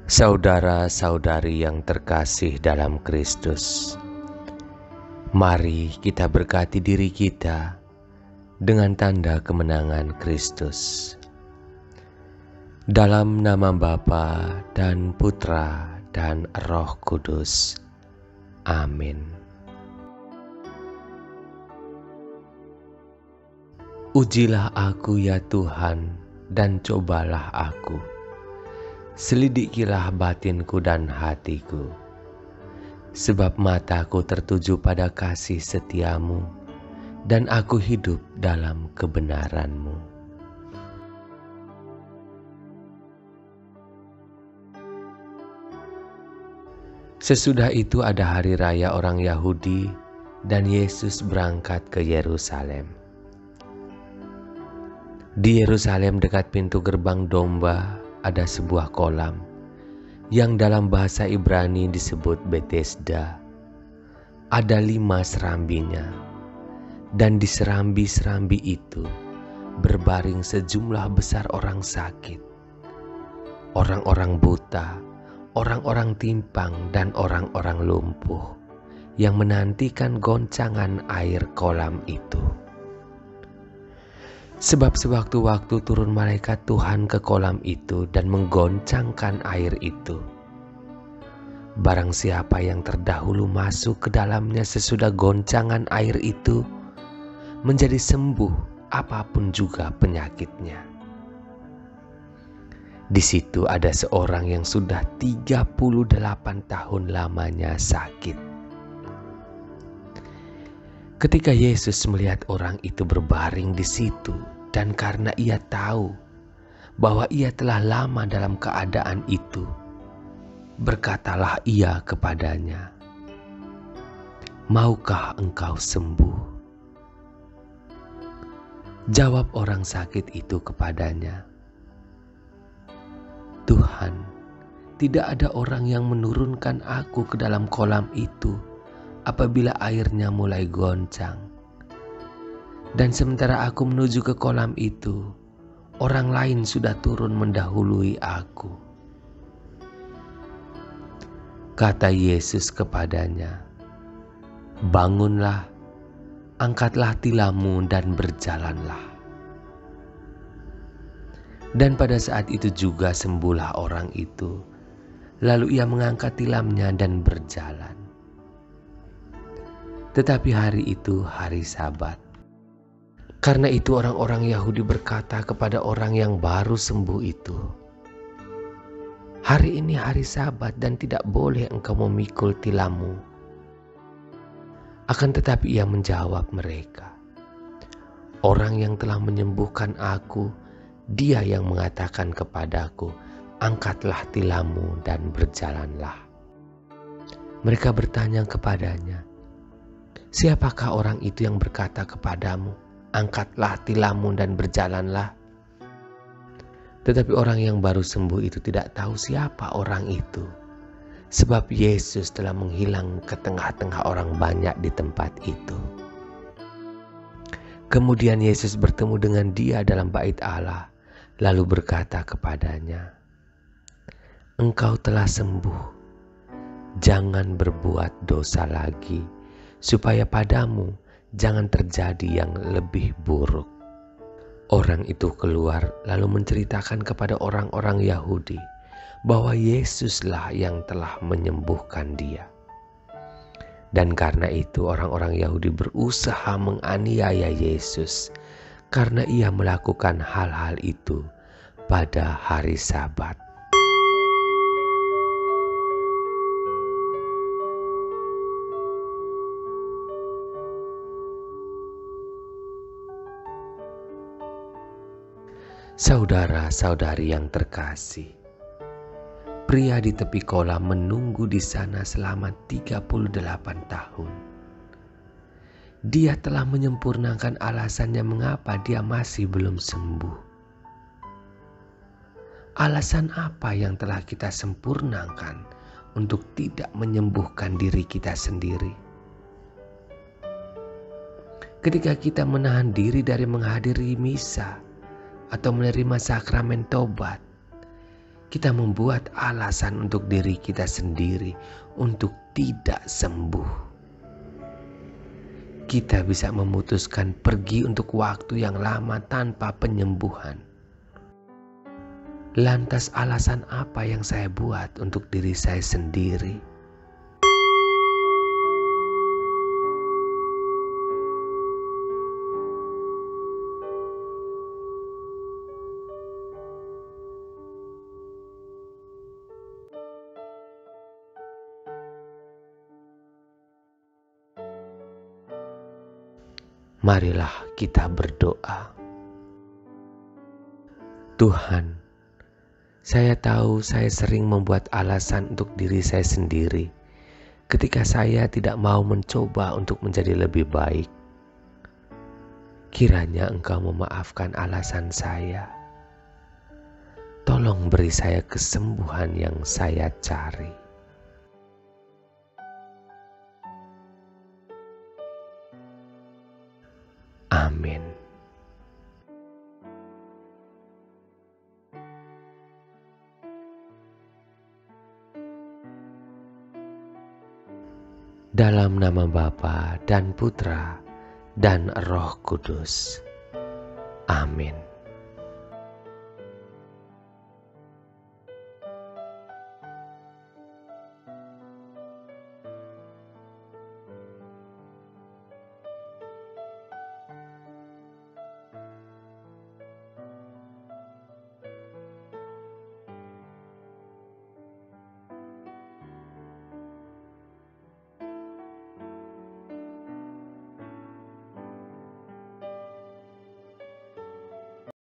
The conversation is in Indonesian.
Saudara-saudari yang terkasih dalam Kristus, mari kita berkati diri kita dengan tanda kemenangan Kristus. Dalam nama Bapa dan Putra dan Roh Kudus. Amin. Ujilah aku ya Tuhan, dan cobalah aku. Selidikilah batinku dan hatiku, sebab mataku tertuju pada kasih setiamu, dan aku hidup dalam kebenaranmu. Sesudah itu ada hari raya orang Yahudi, dan Yesus berangkat ke Yerusalem. Di Yerusalem dekat pintu gerbang domba, ada sebuah kolam yang dalam bahasa Ibrani disebut Betesda. Ada 5 serambinya, dan di serambi-serambi itu berbaring sejumlah besar orang sakit, orang-orang buta, orang-orang timpang, dan orang-orang lumpuh yang menantikan goncangan air kolam itu. Sebab sewaktu-waktu turun malaikat Tuhan ke kolam itu dan menggoncangkan air itu. Barang siapa yang terdahulu masuk ke dalamnya sesudah goncangan air itu, menjadi sembuh apapun juga penyakitnya. Di situ ada seorang yang sudah 38 tahun lamanya sakit. Ketika Yesus melihat orang itu berbaring di situ, dan karena ia tahu bahwa ia telah lama dalam keadaan itu, berkatalah ia kepadanya, "Maukah engkau sembuh?" Jawab orang sakit itu kepadanya, "Tuhan, tidak ada orang yang menurunkan aku ke dalam kolam itu apabila airnya mulai goncang. Dan sementara aku menuju ke kolam itu, orang lain sudah turun mendahului aku." Kata Yesus kepadanya, "Bangunlah, angkatlah tilammu dan berjalanlah." Dan pada saat itu juga sembuhlah orang itu. Lalu ia mengangkat tilamnya dan berjalan. Tetapi hari itu hari Sabat. Karena itu orang-orang Yahudi berkata kepada orang yang baru sembuh itu, "Hari ini hari Sabat dan tidak boleh engkau memikul tilammu." Akan tetapi ia menjawab mereka, "Orang yang telah menyembuhkan aku, dia yang mengatakan kepadaku, 'Angkatlah tilammu dan berjalanlah.'" Mereka bertanya kepadanya, "Siapakah orang itu yang berkata kepadamu, 'Angkatlah tilammu dan berjalanlah'?" Tetapi orang yang baru sembuh itu tidak tahu siapa orang itu, sebab Yesus telah menghilang ke tengah-tengah orang banyak di tempat itu. Kemudian Yesus bertemu dengan dia dalam bait Allah, lalu berkata kepadanya, "Engkau telah sembuh, jangan berbuat dosa lagi, supaya padamu jangan terjadi yang lebih buruk." Orang itu keluar lalu menceritakan kepada orang-orang Yahudi bahwa Yesuslah yang telah menyembuhkan dia. Dan karena itu orang-orang Yahudi berusaha menganiaya Yesus karena ia melakukan hal-hal itu pada hari Sabat. Saudara-saudari yang terkasih, pria di tepi kolam menunggu di sana selama 38 tahun. Dia telah menyempurnakan alasannya mengapa dia masih belum sembuh. Alasan apa yang telah kita sempurnakan untuk tidak menyembuhkan diri kita sendiri? Ketika kita menahan diri dari menghadiri misa atau menerima sakramen tobat, kita membuat alasan untuk diri kita sendiri untuk tidak sembuh. Kita bisa memutuskan pergi untuk waktu yang lama tanpa penyembuhan. Lantas alasan apa yang saya buat untuk diri saya sendiri? Marilah kita berdoa. Tuhan, saya tahu saya sering membuat alasan untuk diri saya sendiri ketika saya tidak mau mencoba untuk menjadi lebih baik. Kiranya Engkau memaafkan alasan saya. Tolong beri saya kesembuhan yang saya cari. Amin. Dalam nama Bapa dan Putra dan Roh Kudus. Amin.